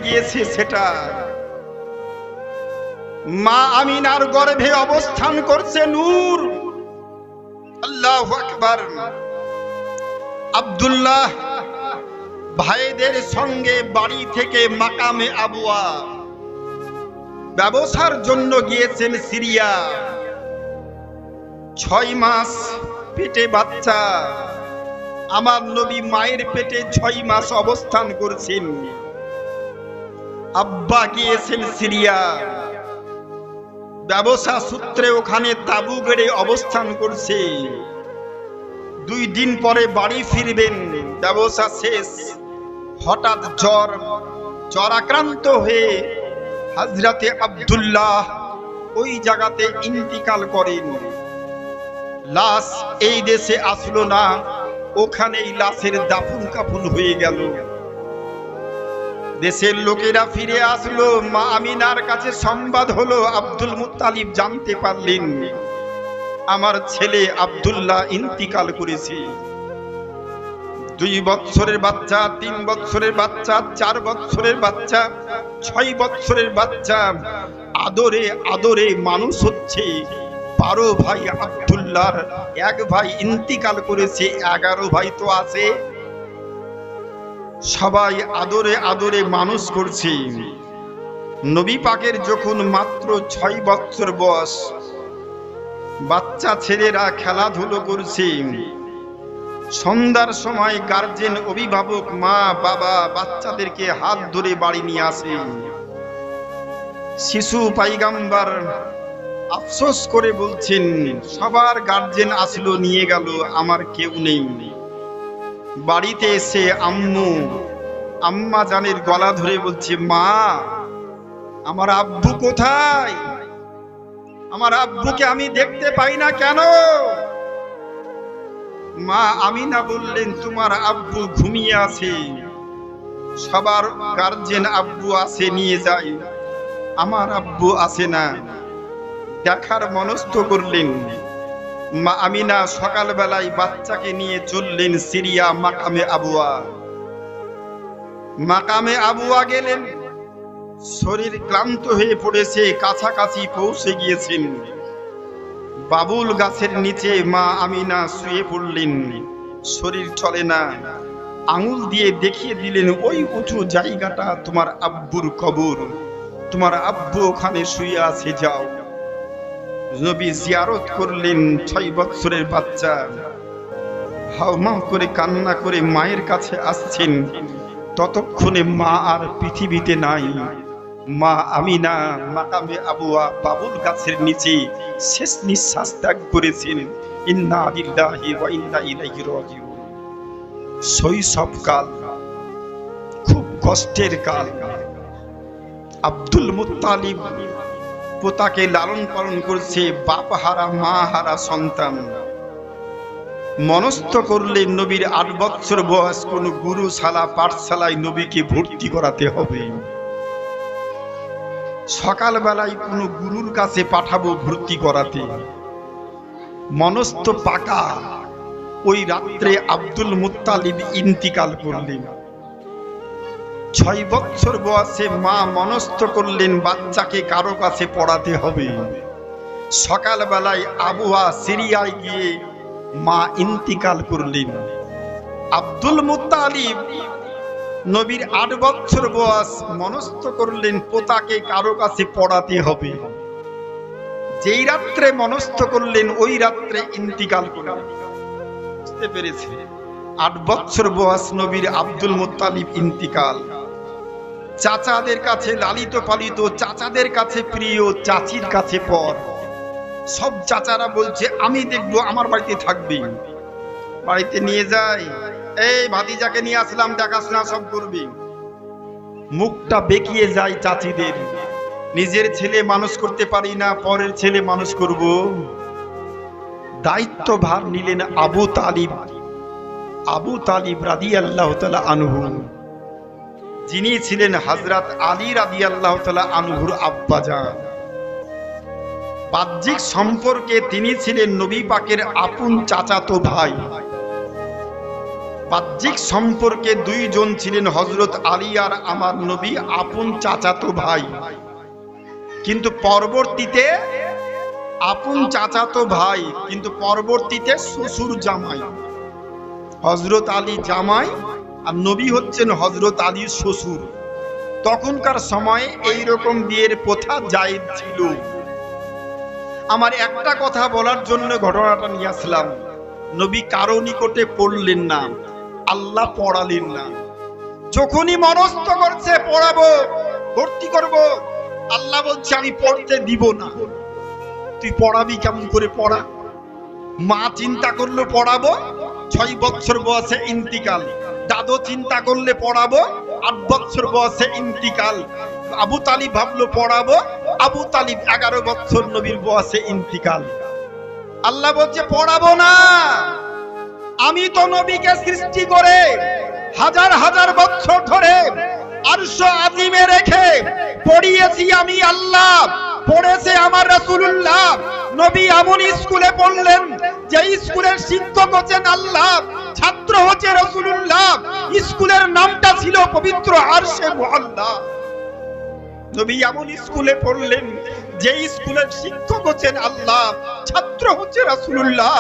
গিয়েছে সেটা। মা আমিনার গর্ভে অবস্থান করছে নূর। আল্লাহু আকবার। আব্দুল্লাহ ভাইদের সঙ্গে বাড়ি থেকে মাকামে আবুয়া ব্যবসার জন্য গিয়েছেন সিরিয়া। 6 মাস পেটে বাচ্চা। আমার নবী মায়ের পেটে 6 মাস অবস্থান করছেন। আব্বা গিয়েছেন সিরিয়া ব্যবসা সূত্রে, ওখানে তাবু গেড়ে অবস্থান করছে। 2 দিন পরে বাড়ি ফিরবেন, ব্যবসা শেষ। হঠাৎ জ্বর আক্রান্ত হয়ে হযরতে আব্দুল্লাহ ওই জায়গাতে ইন্তিকাল করেন। লাশ এই দেশে আসলো না, ওখানেই লাশের দাফন কাফন হয়ে গেল। দেশের লোকেরা ফিরে আসলো, মা আমিনার কাছে সংবাদ হলো। আব্দুল মুত্তালিব জানতে পারলেন আমার ছেলে আব্দুল্লাহ ইন্তিকাল করেছে। 2 বছরের বাচ্চা, 3 বছরের বাচ্চা, 4 বছরের বাচ্চা, 6 বছরের বাচ্চা আদরে আদরে মানুষ হচ্ছে। 12 ভাই আব্দুল্লাহর 1 ভাই ইন্তিকাল করেছে, 11 ভাই তো আছে। সবাই আদরে আদরে মানুষ করছে। নবী পাকের যখন মাত্র 6 বছর বয়স, বাচ্চা ছেলেরা খেলাধুলো করছে। সন্ধ্যার সময় গার্জেন, অভিভাবক, মা বাবা বাচ্চাদেরকে হাত ধরে বাড়ি নিয়ে আসে। শিশু পয়গম্বর আফসোস করে বলছেন, সবার গার্জেন আসলো, নিয়ে গেল, আমার কেউ নেই। বাড়িতে এসে আম্মা জানের গলা ধরে বলছে, মা আমার আব্বু কোথায়? আমার আব্বুকে আমি দেখতে পাই না কেন? মা আমিনা বললেন, তোমার আব্বু ঘুমিয়ে আছে। সবার গার্জেন আব্বু আসে, নিয়ে যায়, আমার আব্বু আসে না। দেখার মনস্থ করলেন। মা আমিনা সকালবেলায় বাচ্চাকে নিয়ে চললেন সিরিয়া মাকামে আবুয়া। মাকামে আবুয়া গেলেন। শরীর ক্লান্ত হয়ে পড়েছে, কাছাকাছি পৌঁছে গিয়েছেন। বাবুল গাছের নিচে মা আমিনা শুয়ে পড়লেন। শরীর চলে না। আঙুল দিয়ে দেখিয়ে দিলেন, ওই উঁচু জায়গাটা তোমার আব্বুর কবর, তোমার আব্বু ওখানে শুয়ে আছে, যাও। নবী জিয়ারত করলেন। 6 বছরের বাচ্চা হাউমাউ করে কান্না করে মায়ের কাছে আসছেন। ততক্ষণে মা আর পৃথিবীতে নাই। মা আমিনা মাকামে আবুয়া বাবুল গাছের নিচে শেষ নিঃশ্বাস ত্যাগ করেছেন। ইন্না লিল্লাহি ওয়া ইন্না ইলাইহি রাজিউন। শৈশবকাল খুব কষ্টের কাল। আব্দুল মুত্তালিব পোতাকে লালন পালন করছে, বাপ হারা মা হারা সন্তান। মনস্থ করলেন নবীর 8 বছর বয়স, কোন গুরুশালা পাঠশালায় নবীকে ভর্তি করাতে হবে। সকালবেলায় কোন গুরুর কাছে পাঠাবো ভর্তি করাতে। মনস্থ পাকা। ওই রাত্রে আব্দুল মুত্তালিব ইন্তিকাল করলেন। 6 বছর বয়সে মা মনস্থ করলেন বাচ্চাকে কারো কাছে পড়াতে হবে। সকালবেলায় আবুয়া সিরিয়ায় গিয়ে মা ইন্তিকাল করলেন। আব্দুল মুত্তালিব নবীর 8 বছর বয়স, মনস্থ করলেন পোতাকে কারো কাছে পড়াতে হবে। যেই রাত্রে মনস্থ করলেন ওই রাত্রে ইন্তিকাল করলেন। বুঝতে পেরেছে? 8 বছর বয়স নবীর আব্দুল মুত্তালিব ইন্তিকাল। চাচাদের কাছে লালিত পালিত, চাচাদের কাছে প্রিয়, চাচির কাছে পর। সব চাচারা বলছে, আমি দেখবো, আমার বাড়িতে থাকবি। বাড়িতে নিয়ে যায়, এই ভাতিজাকে নিয়ে আসলাম, দেখাশোনা সব করবি। মুখটা বেঁকিয়ে যায় চাচিদের। নিজের ছেলে মানুষ করতে পারি না, পরের ছেলে মানুষ করব। দায়িত্ব ভার নিলেন আবু তালিব রাদিয়াল্লাহু তাআলা আনহু, যিনি ছিলেন হযরত আলী রাদিয়াল্লাহু তাআলা আনহুর আব্বাজান। বাহ্যিক সম্পর্কে তিনি ছিলেন নবী পাকের আপন চাচাতো ভাই। বাহ্যিক সম্পর্কে দুইজন ছিলেন, হযরত আলী আর আমার নবী, আপন চাচাতো ভাই। কিন্তু পরবর্তীতে আপন চাচাতো ভাই, কিন্তু পরবর্তীতে শ্বশুর জামাই। হযরত আলী জামাই আর নবী হচ্ছেন হযরত আলীর শ্বশুর। তখনকার সময়ে এইরকম বিয়ের প্রথা জায়েজ ছিল। আমার একটা কথা বলার জন্য ঘটনাটা নিয়ে আসলাম। নবী কারো নিকটে পড়লেন না, আল্লাহ পড়ালেন না। যখনই মনস্থ করছে পড়াবো, ভর্তি করব, আল্লাহ বলছে আমি পড়তে দিব না। তুই পড়াবি কেমন করে? পড়া। মা চিন্তা করলো পড়াবো, 6 বছর বয়সে ইন্তিকাল। দাদু চিন্তা করলে পড়াবো, 8 বছর বয়সে ইন্তিকাল। আবু তালিব ভাবলো পড়াবো, আবু তালিব 11 বছর নবীর বয়সে ইন্তিকাল। আল্লাহ বলছে পড়াবো না। আমি তো নবীকে সৃষ্টি করে হাজার হাজার বছর ধরে আরশ আজিমে রেখে পড়িয়েছি আমি আল্লাহ, পড়েছে আমার রাসূলুল্লাহ। নবী এমন স্কুলে পড়লেন যে স্কুলের শিক্ষক হচ্ছেন আল্লাহ, ছাত্র হচ্ছে রাসূলুল্লাহ। স্কুলের নামটা ছিল পবিত্র আরশে মুআল্লা। নবী এমন স্কুলে পড়লেন যে স্কুলের শিক্ষক হচ্ছেন আল্লাহ, ছাত্র হচ্ছে রাসূলুল্লাহ।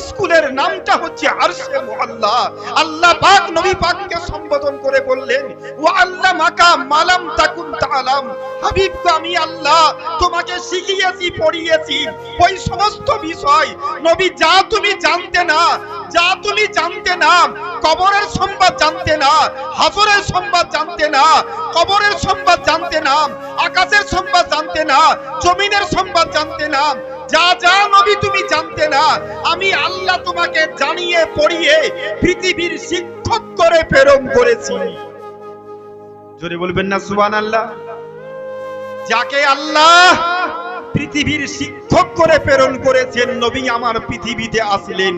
স্কুলের নামটা হচ্ছে আরশে মুআল্লা। আল্লাহ পাক নবী পাককে সম্বোধন করে বললেন, ওয়া আল্লামাকা মালাম তাকুন তাআলাম। হাবিব গো, আমি আল্লাহ তোমাকে শিখিয়েছি, পড়িয়েছি ওই সমস্ত বিষয় নবী যা তুমি জানতে না, যা তুমি জানতে না। কবরের সংবাদ জানতে না, হাসরের সংবাদ জানতে না, কবরের সংবাদ জানতে না, আকাশের সংবাদ জানতে না, জমিনের সংবাদ জানতে না। যা যা নবী তুমি জানতে না, আমি আল্লাহ তোমাকে জানিয়ে পড়িয়ে পৃথিবীর শিক্ষক করে প্রেরণ করেছি। জোরে বলবেন না সুবহানাল্লাহ। যাকে আল্লাহ পৃথিবীর শিক্ষক করে প্রেরণ করেছেন, নবী আমার পৃথিবীতে আসলেন।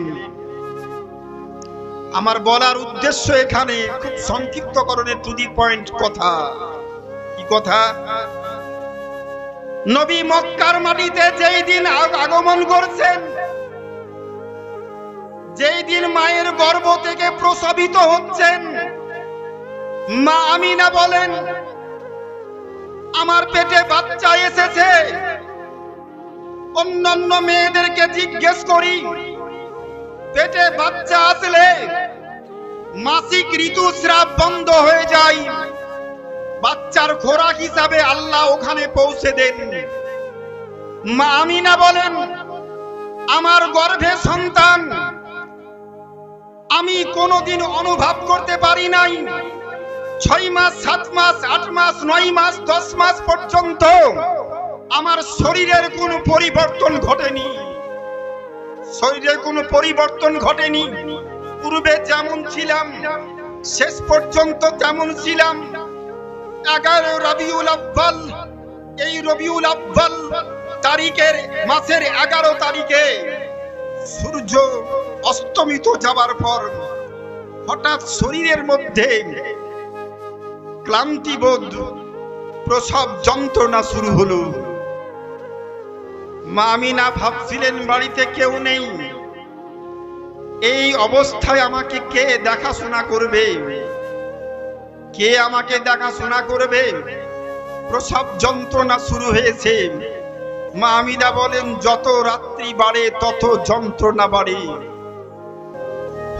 আমার বলার উদ্দেশ্য এখানে খুব সংক্ষিপ্তকরণে টু দি পয়েন্ট কথা। কি কথা? নবী মক্কার মাটিতে যেই দিন আগমন করছেন, যেই দিন মায়ের গর্ভ থেকে প্রসবিত হচ্ছেন, মা আমিনা বলেন আমার পেটে বাচ্চা এসেছে। অন্যান্য মেয়েদেরকে জিজ্ঞেস করি, পেটে বাচ্চা আসলে মাসিক ঋতুস্রাব বন্ধ হয়ে যায়, বাচ্চার খোরাক হিসাবে আল্লাহ ওখানে পৌঁছে দেন। মা আমিনা বলেন আমার গর্ভে সন্তান আমি কোনোদিন অনুভব করতে পারি নাই। 6 মাস, 7 মাস, 8 মাস, 9 মাস, 10 মাস পর্যন্ত আমার শরীরের কোনো পরিবর্তন ঘটেনি। শরীরের কোনো পরিবর্তন ঘটেনি। পূর্বে যেমন ছিলাম শেষ পর্যন্ত তেমন ছিলাম। 11 রবিউল আউয়াল, এই রবিউল আউয়াল তারিখের মাসের 11 তারিখে সূর্য অস্তমিত যাবার পর হঠাৎ শরীরের মধ্যে ক্লান্তিবোধ, প্রসব যন্ত্রণা শুরু হলো। মা আমিনা ভাবছিলেন বাড়িতে কেউ নেই, এই অবস্থায় আমাকে কে দেখাশোনা করবে? কে আমাকে দেখাশোনা করবে? প্রসব যন্ত্রণা শুরু হয়েছে। মা আমিনা বলেন যত রাত্রি বাড়ে তত যন্ত্রণা বাড়ে।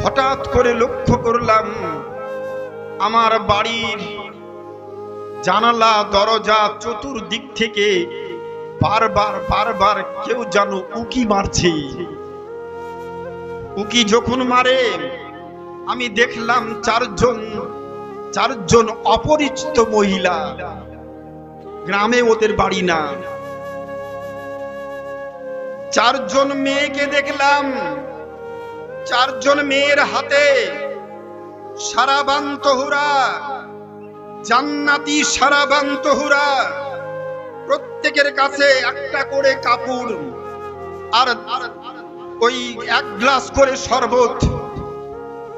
হঠাৎ করে লক্ষ্য করলাম আমার বাড়ির জানালা দরজা চতুর্দিক থেকে বারবার বারবার কেউ যেন উকি মারছে। উকি যখন মারে আমি দেখলাম চারজন অপরিচিত মহিলা। গ্রামে ওদের বাড়ি না। 4 জন মেয়েকে দেখলাম। 4 জন মেয়ের হাতে সারাবান তহুরা, জান্নাতি সারাবান তহুরা। প্রত্যেকের কাছে একটা করে কাপড় আর ওই 1 গ্লাস করে শরবত।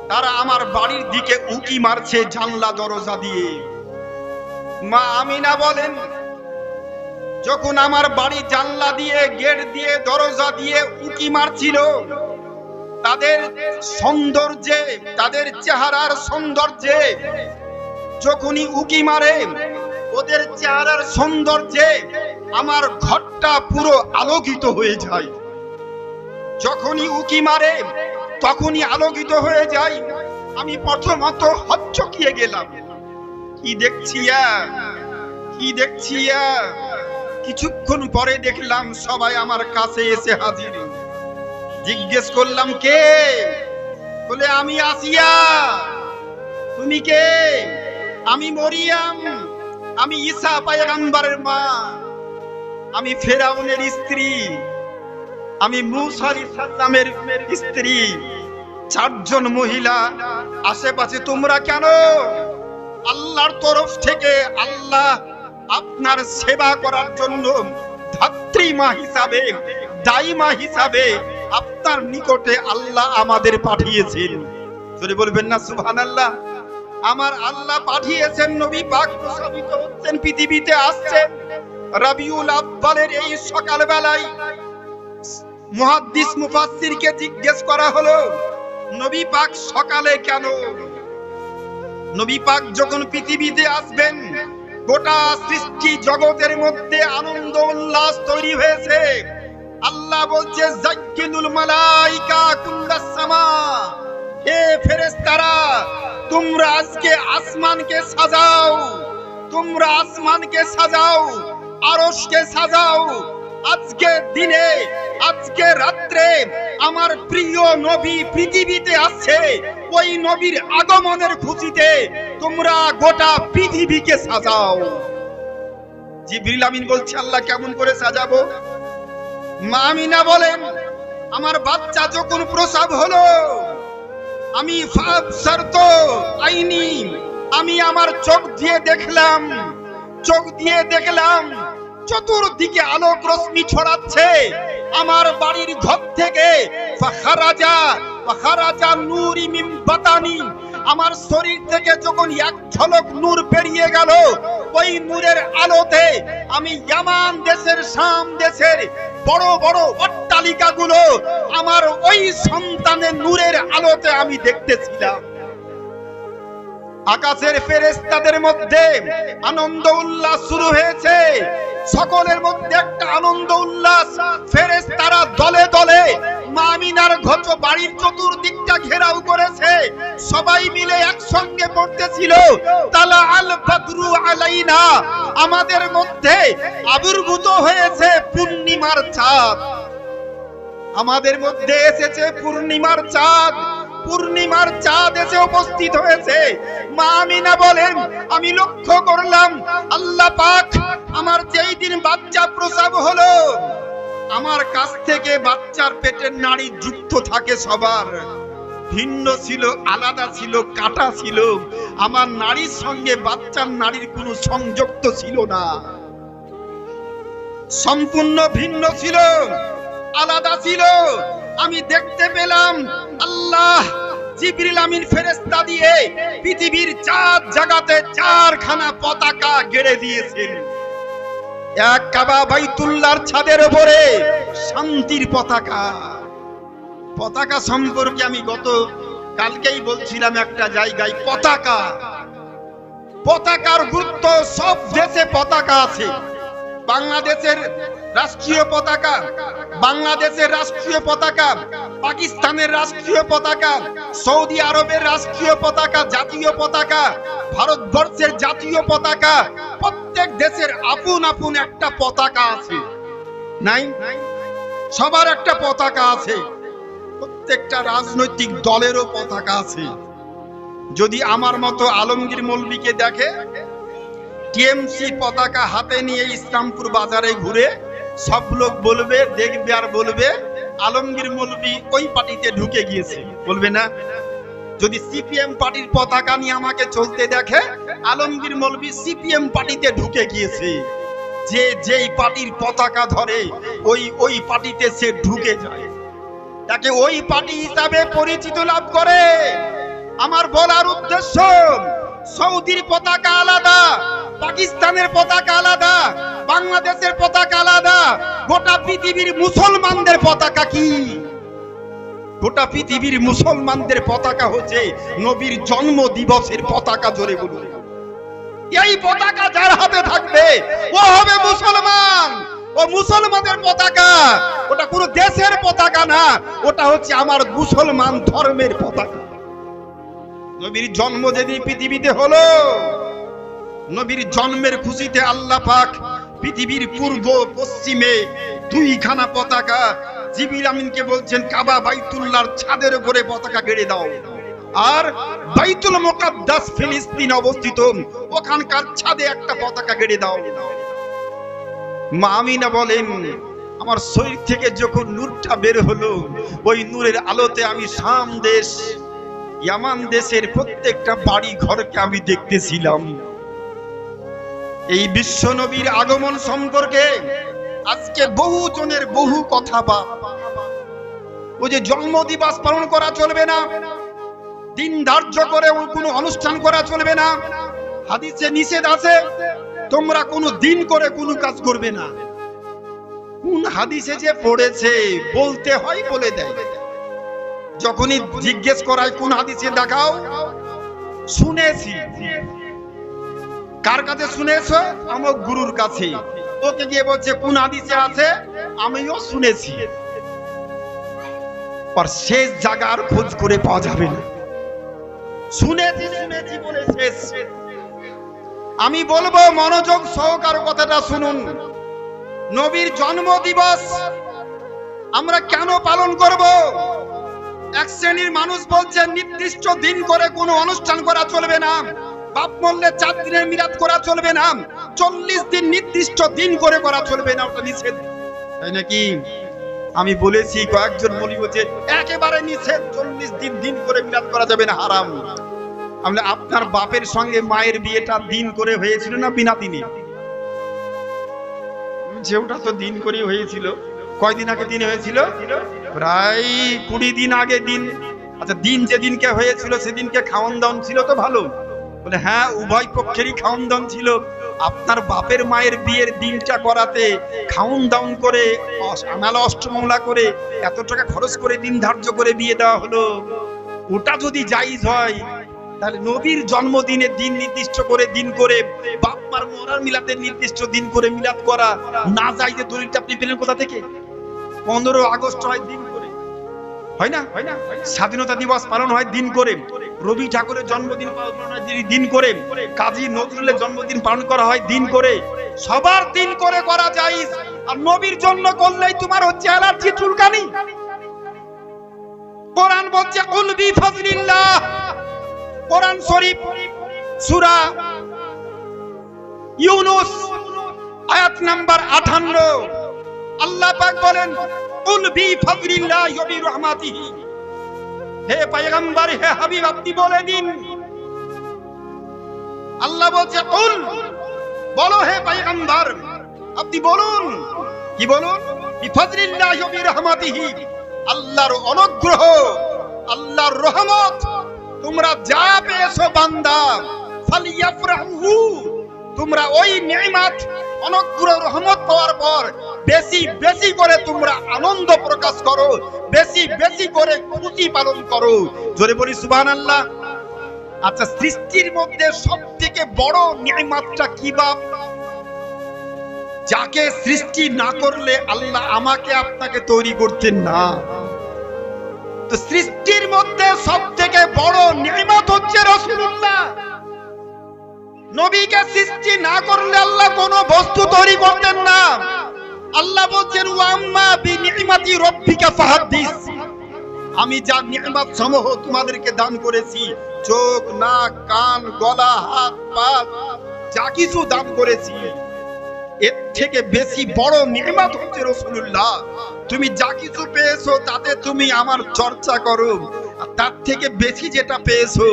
তারা আমার বাড়ির দিকে উকি মারছে জানলা দরজা দিয়ে। মা আমিনা বলেন যখন আমার বাড়ি জানলা দিয়ে, গেট দিয়ে, দরজা দিয়ে উকি মারছিল, তাদের সৌন্দর্যে, তাদের চেহারার সৌন্দর্যে যখনই উকি মারে, ওদের চেহারার সৌন্দর্যে আমার ঘরটা পুরো আলোকিত হয়ে যায়। যখনই উকি মারে তখনই আলোকিত হয়ে যায়। আমি প্রথমত হচ্চকিয়ে গেলাম, কি দেখছি কি দেখছি। কিছুক্ষণ পরে দেখলাম সবাই আমার কাছে এসে হাজির। জিজ্ঞেস করলাম কে? বলে আমি আসিয়া। তুমি কে? আমি মরিয়াম, আমি ঈসা পয়গম্বরের মা, আমি ফেরাউনের স্ত্রী, আমি মূসা আলাইহিস সালামের স্ত্রী। চারজন মহিলা আশেপাশে। তোমরা কেন? আল্লাহর তরফ থেকে আল্লাহ আপনার সেবা করার জন্য ধাত্রী মা হিসাবে, দাইমা হিসাবে আপনার নিকটে আল্লাহ আমাদের পাঠিয়েছেন। যদি বলবেন না সুবহানাল্লাহ। আমার আল্লাহ পাঠিয়েছেন, নবী পাক প্রসাবিত হচ্ছেন, পৃথিবীতে আসছেন। রবিউল আউয়ালের এই সকাল বেলায় মুহাদ্দিস মুফাসসিরকে জিজ্ঞেস করা হলো, নবী পাক সকালে কেন? নবী পাক যখন পৃথিবীতে আসবেন, গোটা সৃষ্টি জগতের মধ্যে আনন্দ উল্লাস তৈরি হয়েছে। আল্লাহ বলছে যাক্কিনুল মালাইকা কুল্লাস সামা, হে ফেরেশতারা তোমরা আজকে আসমানকে সাজাও, তোমরা আসমানকে সাজাও, আরশকে সাজাও। আজকে দিনে, আজকে রাত্রে আমার প্রিয় নবী পৃথিবীতে আসছে। ওই নবীর আগমনের খুশিতে তোমরা গোটা পৃথিবীকে সাজাও। জিবরিল আমিন বলছে আল্লাহ কেমন করে সাজাবো? মা আমিনা বলেন, আমার বাচ্চা যখন প্রসব হলো, আমি ফাবসারতু আইনি, আমি আমার চোখ দিয়ে দেখলাম, চোখ দিয়ে দেখলাম চতুর্দিকে আলোক রশ্মি ছড়াচ্ছে। আমার বাড়ির ঘর থেকে ফাখারাজা নূরি মিন বাতানি, আমার শরীর থেকে যখন এক ঝলক নূর বেরিয়ে গেল, ওই নূরের আলোতে আমি ইয়ামান দেশের, শাম দেশের বড় বড় অট্টালিকাগুলো আমার ওই সন্তানের নূরের আলোতে আমি দেখতেছিলাম। আকাশের ফেরেশতাদের মধ্যে আনন্দ উল্লাস শুরু হয়েছে। সকলের মধ্যে একটা আনন্দ উল্লাস। ফেরেশতারা দলে দলে মা আমিনার বাড়ির চতুর্দিকটা ঘেরাও করেছে। সবাই মিলে একসঙ্গে পড়তেছিল তালা আল বদরু আলাইনা, আমাদের মধ্যে আবির্ভূত হয়েছে পূর্ণিমার চাঁদ, আমাদের মধ্যে এসেছে পূর্ণিমার চাঁদ। পূর্ণিমার চাঁদ এসে উপস্থিত হয়েছে। মা আমিনা বলেন, আমি লক্ষ্য করলাম আল্লাহ পাক আমার যেই দিন বাচ্চা প্রসব হলো, আমার কাছ থেকে বাচ্চার পেটের নাড়ি যুক্ত থাকে সবার, ভিন্ন ছিল, আলাদা ছিল, কাটা ছিল। আমার নাড়ির সঙ্গে বাচ্চার নাড়ির কোনো সংযুক্ত ছিল না, সম্পূর্ণ ভিন্ন ছিল, আলাদা ছিল। আমি দেখতে পেলাম আল্লাহ জিবরিল আমিন ফেরেশতা দিয়ে পৃথিবীর চাঁদ জায়গাতে চারখানা পতাকা গেড়ে দিয়েছেন। এক কাবা বাইতুল্লাহর ছাদের উপরে শান্তির পতাকা। পতাকা সম্পর্কে আমি গত কালকেই বলছিলাম একটা জায়গায়, পতাকা, পতাকার গুরুত্ব। সব দেশে পতাকা আছে। বাংলাদেশের রাষ্ট্রীয় পতাকা, বাংলাদেশের রাষ্ট্রীয় পতাকা, পাকিস্তানের রাষ্ট্রীয় পতাকা, সৌদি আরবের রাষ্ট্রীয় পতাকা, জাতীয় পতাকা, ভারতবর্ষের জাতীয় পতাকা। প্রত্যেক দেশের আপন আপন একটা পতাকা আছে, নাই? সবার একটা পতাকা আছে। প্রত্যেকটা রাজনৈতিক দলেরও পতাকা আছে। যদি আমার মতো আলমগীর মৌলবীকে দেখে টিএমসি পতাকা হাতে নিয়ে ইসলামপুর বাজারে ঘুরে, সব লোক বলবে, দেখবে আর বলবে আলমগীর মৌলবী ওই পার্টিতে ঢুকে গিয়েছে, বলবে না? যদি সিপিএম পার্টির পতাকা নিয়ে আমাকে চলতে দেখে, আলমগীর মৌলবী সিপিএম পার্টিতে ঢুকে গিয়েছে। যে যেই পার্টির পতাকা ধরে ওই পার্টিতে সে ঢুকে যায়, তাকে ওই পার্টি হিসাবে পরিচিত লাভ করে। আমার বলার উদ্দেশ্য, সৌদির পতাকা আলাদা, পাকিস্তানের পতাকা আলাদা, বাংলাদেশের পতাকা আলাদা, গোটা পৃথিবীর মুসলমানদের পতাকা কি? গোটা পৃথিবীর মুসলমানদের পতাকা হচ্ছে নবীর জন্ম দিবসের পতাকা। জোরে বলুন, এই পতাকা যার হাতে থাকবে ও হবে মুসলমান। ও মুসলমানের পতাকা, ওটা কোনো দেশের পতাকা না, ওটা হচ্ছে আমার মুসলমান ধর্মের পতাকা। নবীর জন্ম যেদিন পৃথিবীতে হলো, নবীর জন্মের খুশিতে আল্লাহ পাক পৃথিবীর পূর্ব পশ্চিমে দুইখানা পতাকা জিবরিল আমিনকে বলছেন কাবা বাইতুল্লাহর ছাদের উপরে পতাকা গেড়ে দাও, আর বাইতুল মুকাদ্দাস ফিলিস্তিন অবস্থিত ওখানকার ছাদে একটা পতাকা গেড়ে দাও। মা আমিনা বলেন আমার শরীর থেকে যখন নূরটা বের হলো, ওই নূরের আলোতে আমি শাম দেশ, ইয়ামান দেশের প্রত্যেকটা বাড়ি ঘরকে আমি দেখতেছিলাম। এই বিশ্ব নবীর আগমন সম্পর্কে আজকে বহু জনের বহু কথা। বা ওই যে জন্ম দিবস পালন করা চলবে না, দিন ধার্য করে কোনো অনুষ্ঠান করা চলবে না, হাদিসে নিষেধ আছে তোমরা কোনো দিন করে কোনো কাজ করবে না। কোন হাদিসে যে পড়েছে বলতে হয় বলে দেয়, যখনই জিজ্ঞেস করায় কোন হাদিসে দেখাও, শুনেছি। কার কাছে শুনেছ? আমার গুরুর কাছে। ওকে গিয়ে বলছে কোন হাদিসে আছে, আমিও শুনেছি। আর শেষ জায়গার খোঁজ করে পাওয়া যাবে না। শুনেছি শুনেছি বলে শেষ। আমি বলবো মনোযোগ সহকার কথাটা শুনুন। নবীর জন্ম দিবস আমরা কেন পালন করব? এক শ্রেণীর মানুষ বলছে নির্দিষ্ট দিন করে কোনো অনুষ্ঠান করা চলবে না, বাপ মরলে 4 দিনের মিলাদ করা চলবে না, 40 দিন নির্দিষ্ট দিন করে করা চলবে না, ওটা নিষেধ, তাই নাকি? আমি বলেছি কয়েকজন বলি বলছে একেবারে নিষেধ, 40 দিন দিন করে মিলাদ করা যাবে না, হারাম। আপনার বাপের সঙ্গে মায়ের বিয়েটা দিন করে হয়েছিল না বিনা দিনে? যেটা তো দিন করে হয়েছিল। কয়দিন আগে দিন হয়েছিল? প্রায় 20 দিন আগে দিন। আচ্ছা, দিন যেদিনকে হয়েছিল সেদিনকে খাওয়ান দাওয়ান ছিল তো ভালো? বলে হ্যাঁ, উভয় পক্ষেরই খাওয়ান দাওয়ান ছিল। আপনার বাপের মায়ের বিয়ের দিনটা করাতে খাওয়ান দাওয়ান করে মেলা অষ্টমঙ্গলা করে এত টাকা খরচ করে দিন ধার্য করে বিয়ে দেওয়া হলো। ওটা যদি জায়েজ হয়, তাহলে নবীর জন্মদিনের দিন নির্দিষ্ট করে দিন করে বাপ মার মরার মিলাদের নির্দিষ্ট দিন করে মিলাদ করা না যায়, যে দলিলটা আপনি পেলেন কোথা থেকে? 15 আগস্ট হয় দিন করে, হয় না? স্বাধীনতা দিবস পালন হয় দিন করে, রবি ঠাকুরের জন্মদিন পালন হয় দিন করে, কাজী নজরুলের জন্মদিন পালন করা হয় দিন করে, সবার দিন করে করা জায়েজ। আর নবীর জন্য করলেই তোমার হচ্ছে অ্যালার্জি, চুলকানি। কোরআন বলছে কুল বিফাযলিল্লাহ, কোরআন শরীফ সূরা ইউনূস আয়াত নাম্বার 58, আল্লাহ পাক বলেন কুল বিফাযলিল্লাহি ওয়া বিরহমাতিহি। হে পয়গম্বর, হে হাবিব, আপনি বলে দিন। আল্লাহ বলছে কুল, বলো হে পয়গম্বর, আপনি বলুন। কি বলুন? বিফাযলিল্লাহি ওয়া বিরহমাতিহি, আল্লাহর অনুগ্রহ, আল্লাহর রহমত তোমরা যা পেয়েছো বান্দা, ফালিয়াফরাহু, তোমরা ওই নিয়ামত অনুগ্রহ রহমত পাওয়ার পর বেশি বেশি করে তোমরা আনন্দ প্রকাশ করো, বেশি বেশি করে খুশি পালন করো। জোরে বলি সুবহানাল্লাহ। আচ্ছা, সৃষ্টির মধ্যে সবথেকে বড় নিয়ামতটা কি বাপ? যাকে সৃষ্টি না করলে আল্লাহ আমাকে আপনাকে তৈরি করতেন না। তো সৃষ্টির মধ্যে সবথেকে বড় নিয়ামত হচ্ছে রাসূলুল্লাহ। নবীকে সৃষ্টি না করলে আল্লাহ কোন বস্তু তৈরি করতেন না। আল্লাহ বলছেন ওয়া আম্মা বিনিমাতি রাব্বিকা ফাহাদ্দিস, আমি যা নিয়ামত সমূহ তোমাদেরকে দান করেছি, চোখ, নাক, কান, গলা, হাত, পা, যা কিছু দান করেছি, এর থেকে বেশি বড় নিয়ামত হচ্ছে রাসূলুল্লাহ। তুমি যা কিছু পেয়েছো তাতে তুমি আমার চর্চা করো, আর তার থেকে বেশি যেটা পেয়েছো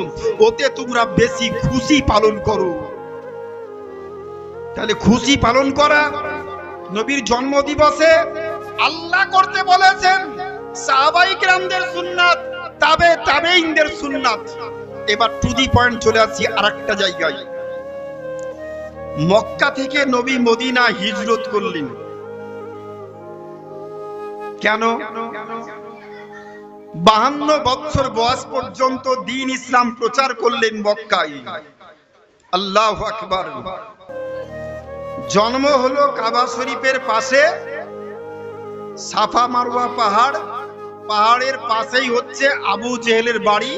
ওতে তোমরা বেশি খুশি পালন করো। তাহলে খুশি পালন করা নবীর জন্ম দিবসে আল্লাহ করতে বলেছেন, সাহাবায়ে কিরামদের সুন্নাত, তাবেঈনদের সুন্নাত। এবার টু দি পয়েন্ট চলে আসছি আরেকটা জায়গায়। মক্কা থেকে নবী মদিনা হিজরত করলেন কেন? 52 বছর বয়স পর্যন্ত দ্বীন ইসলাম প্রচার করলেন মক্কায়। আল্লাহু আকবার। জন্ম হলো কাবা শরীফের পাশে, সাফা মারওয়া পাহাড়, পাহাড়ের পাশেই হচ্ছে আবু জেহেলের বাড়ি,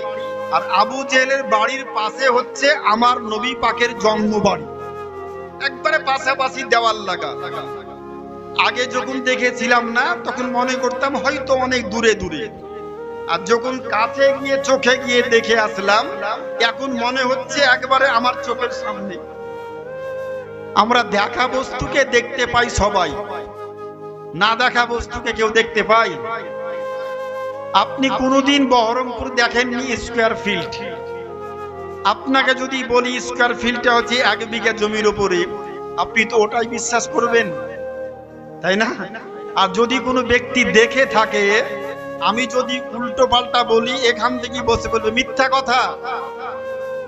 আর আবু জেহেলের বাড়ির পাশে হচ্ছে আমার নবী পাকের জন্মবাড়ি, একবারে পাশাপাশি দেওয়াল লাগা। আগে যখন দেখেছিলাম না তখন মনে করতাম হয়তো অনেক দূরে দূরে, আর যখন কাছে গিয়ে চোখে গিয়ে দেখে আসলাম এখন মনে হচ্ছে একবারে আমার চোখের সামনে। আমরা দেখা বস্তুকে দেখতে পাই সবাই, না দেখা বস্তুকে কেউ দেখতে পাই? আপনি কোনোদিন বহরমপুর দেখেননি স্কয়ার ফিল্ড? আপনাকে যদি বলি স্কয়ার ফিল্ডটা হচ্ছে 1 বিঘা জমির উপরে, আপনি তো ওটাই বিশ্বাস করবেন, তাই না? আর যদি কোনো ব্যক্তি দেখে থাকে, আমি যদি উল্টো পাল্টা বলি এখান থেকে বসে বলবে মিথ্যা কথা,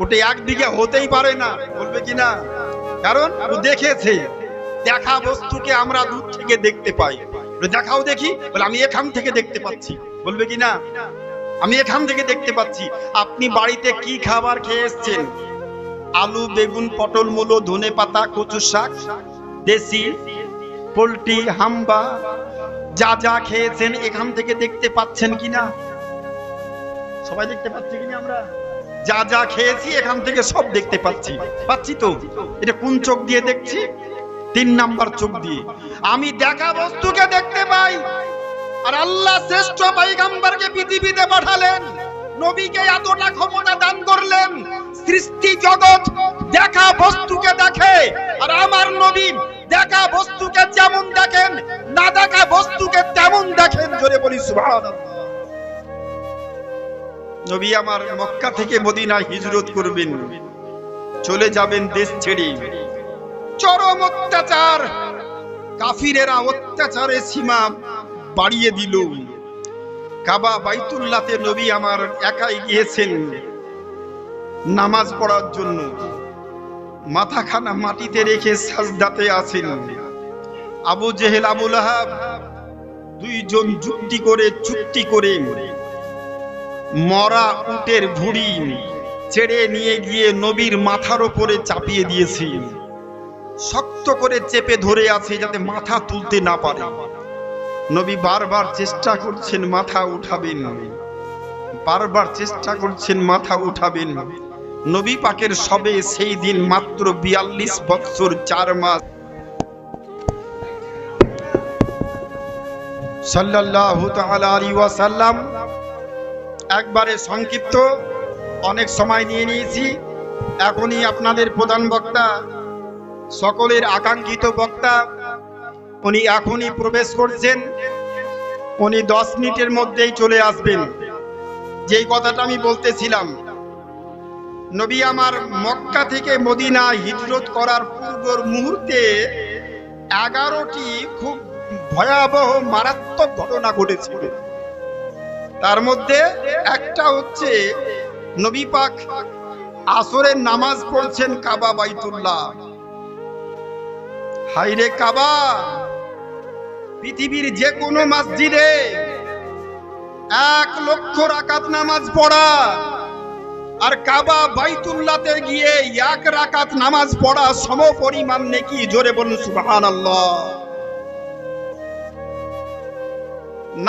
ওটা 1 বিঘা হতেই পারে না, বলবে কি না? কারণ ও দেখেছে। দেখা বস্তুকে আমরা দূর থেকে দেখতে পাই। দেখাও দেখি, বলে আমি এখান থেকে দেখতে পাচ্ছি, বলবে কি না? আমি এখান থেকে দেখতে পাচ্ছি। আপনি বাড়িতে কি খাবার খেয়ে এসেছেন? আলু, বেগুন, পটল, মূলো, ধনে পাতা, কচু শাক, দেশি পোলট্রি, হাম্বা, যা যা খেয়েছেন এখান থেকে দেখতে পাচ্ছেন কিনা? সবাই দেখতে পাচ্ছি কিনা? আমরা যা যা খেয়েছি এখান থেকে সব দেখতে পাচ্ছি, পাচ্ছি তো? এটা কোন চোখ দিয়ে দেখছি? 3 নাম্বার চোখ দিয়ে। আমি দেখা বস্তুকে দেখতে পাই, আর আল্লাহ শ্রেষ্ঠ পয়গম্বরকে পৃথিবীতে পাঠালেন, নবীকে এতটা ক্ষমতা দান করলেন, সৃষ্টি জগৎ দেখা বস্তুকে দেখে, আর আমার নবী দেখা বস্তুকে যেমন দেখেন, না দেখা বস্তুকে তেমন দেখেন। জোরে বলি সুবহানাল্লাহ। নবী আমার মক্কা থেকে মদিনায় হিজরত করবেন, চলে যাবেন দেশ ছেড়ে। চরম অত্যাচার, কাফিরেরা অত্যাচারের সীমা বাড়িয়ে দিল। কাবা বাইতুল্লাহতে নবী আমার একাই গিয়েছেন নামাজ পড়ার জন্য, মাথাখানা মাটিতে রেখে সাজদাতে আছেন। আবু জেহেল, আবু লাহাব দুইজন চুক্তি করে মরা উটের ভুঁড়ি ছেড়ে নিয়ে গিয়ে নবীর মাথার উপরে চাপিয়ে দিয়েছে, শক্ত করে চেপে ধরে আছে যাতে মাথা তুলতে না পারে। নবী বারবার চেষ্টা করছেন মাথা উঠাবেন, বারবার চেষ্টা করছেন মাথা উঠাবেন। নবী পাকের সবে সেই দিন মাত্র 42 বছর 4 মাস। সাল্লাল্লাহু তাআলা আলাইহি ওয়াসাল্লাম। একবারে সংক্ষিপ্ত, অনেক সময় নিয়ে নিয়েছি। এখনই আপনাদের প্রধান বক্তা, সকলের আকাঙ্ক্ষিত বক্তা, উনি এখনই প্রবেশ করছেন। উনি 10 মিনিটের মধ্যেই চলে আসবেন। যেই কথাটা আমি বলতেছিলাম, নবী আমার মক্কা থেকে মদিনা হিজরত করার পূর্ব মুহূর্তে 11টি খুব ভয়াবহ মারাত্মক ঘটনা ঘটেছিল। তার মধ্যে একটা হচ্ছে নবী পাক আসরের নামাজ পড়ছেন কাবা বাইতুল্লাহ। হায়রে কাবা, পৃথিবীর যে কোনো মসজিদে 1 লক্ষ রাকাত নামাজ পড়া, আর কাবা বাইতুল্লাহতে গিয়ে 1 রাকাত নামাজ পড়া সমপরিমাণ নেকি। জোরে বলুন সুবহানাল্লাহ।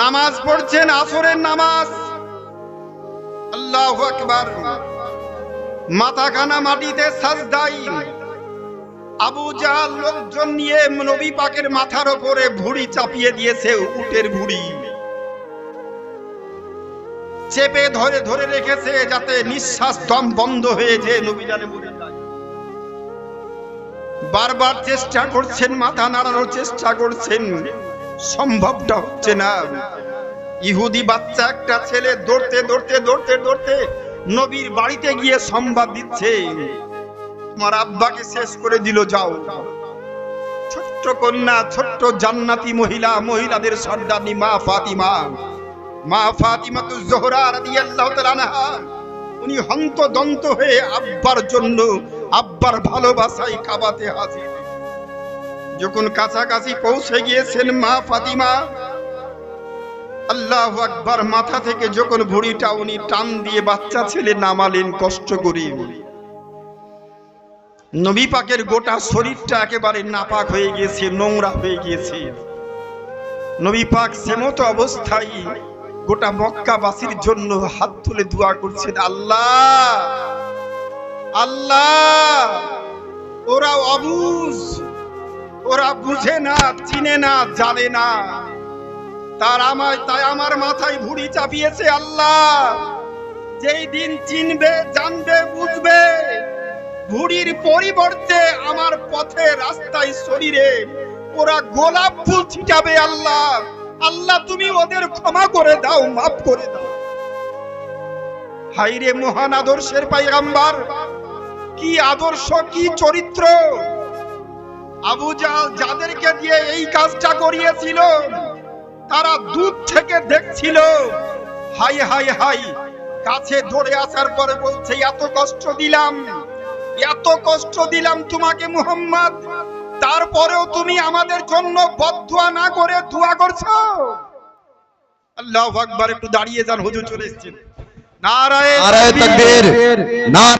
নামাজ পড়ছেন আসরের নামাজ, আল্লাহু আকবার। মাথাখানা মাটিতে সাজদাই। আবু জাহাল লোকজন নিয়ে নবী পাকের মাথার উপরে ভুঁড়ি চাপিয়ে দিয়েছে, উটের ভুঁড়ি চেপে ধরে ধরে রেখেছে যাতে নিঃশ্বাস দম বন্ধ হয়ে যায়, নবী জানে মরে যায়। বারবার চেষ্টা করছেন, মাথা নাড়ানোর চেষ্টা করছেন, সম্ভবটা হচ্ছে না। ইহুদি বাচ্চা একটা ছেলে দৌড়তে দৌড়তে দৌড়তে দৌড়তে নবীর বাড়িতে গিয়ে সংবাদ দিচ্ছে, তোমার আব্বাকে শেষ করে দিল, যাও। ছোট্ট কন্যা, ছোট্ট জান্নাতি মহিলা, মহিলাদের সর্দারনি মা ফাতিমা, মা ফাতিমাতুজ জোহরা রাদিয়াল্লাহু তাআলা আনহা, উনি হন্তদন্ত হয়ে আব্বার জন্য, আব্বার ভালোবাসায় কাবাতে হাজির। যখন কাছাকাছি পৌঁছে গিয়েছেন মা ফাতিমা, আল্লাহু আকবার। মাথা থেকে যখন ভুঁড়িটা উনি টান দিয়ে বাচ্চা ছেলে নামালেন কষ্ট করে, নবী পাকের গোটা শরীরটা একেবারে নাপাক হয়ে গিয়েছে, নোংরা হয়ে গিয়েছে। নবী পাক সেমতো অবস্থায় গোটা মক্কাবাসীর জন্য হাত তুলে দোয়া করছেন, আল্লাহ আল্লাহ, ওরা অবুঝ, ওরা বুঝে না, চিনে না, জানে না, তাই আমার মাথায় ভুঁড়ি চাপিয়েছে। আল্লাহ, যেই দিন চিনবে, জানবে, বুঝবে, ভুঁড়ির পরিবর্তে আমার পথে, রাস্তায়, শরীরে ওরা গোলাপ ফুল ছিটাবে। আল্লাহ আল্লাহ, তুমি ওদের ক্ষমা করে দাও, মাফ করে দাও। হায়রে মহান আদর্শের পয়গম্বর, কি আদর্শ, কি চরিত্র! আবু জাহল যাদেরকে দিয়ে এই কাজটা করিয়েছিল, তারা দূর থেকে দেখছিল। হাই হাই হাই, কাছে ধরে আসার পরে বলছে, এত কষ্ট দিলাম, এত কষ্ট দিলাম তোমাকে মুহাম্মদ, তারপরেও তুমি আমাদের জন্য বদদুয়া না করে দোয়া করছো। আল্লাহু আকবার। একটু দাঁড়িয়ে যান, হুজুর চলে এসেছেন। নারায়ে তাকবীর।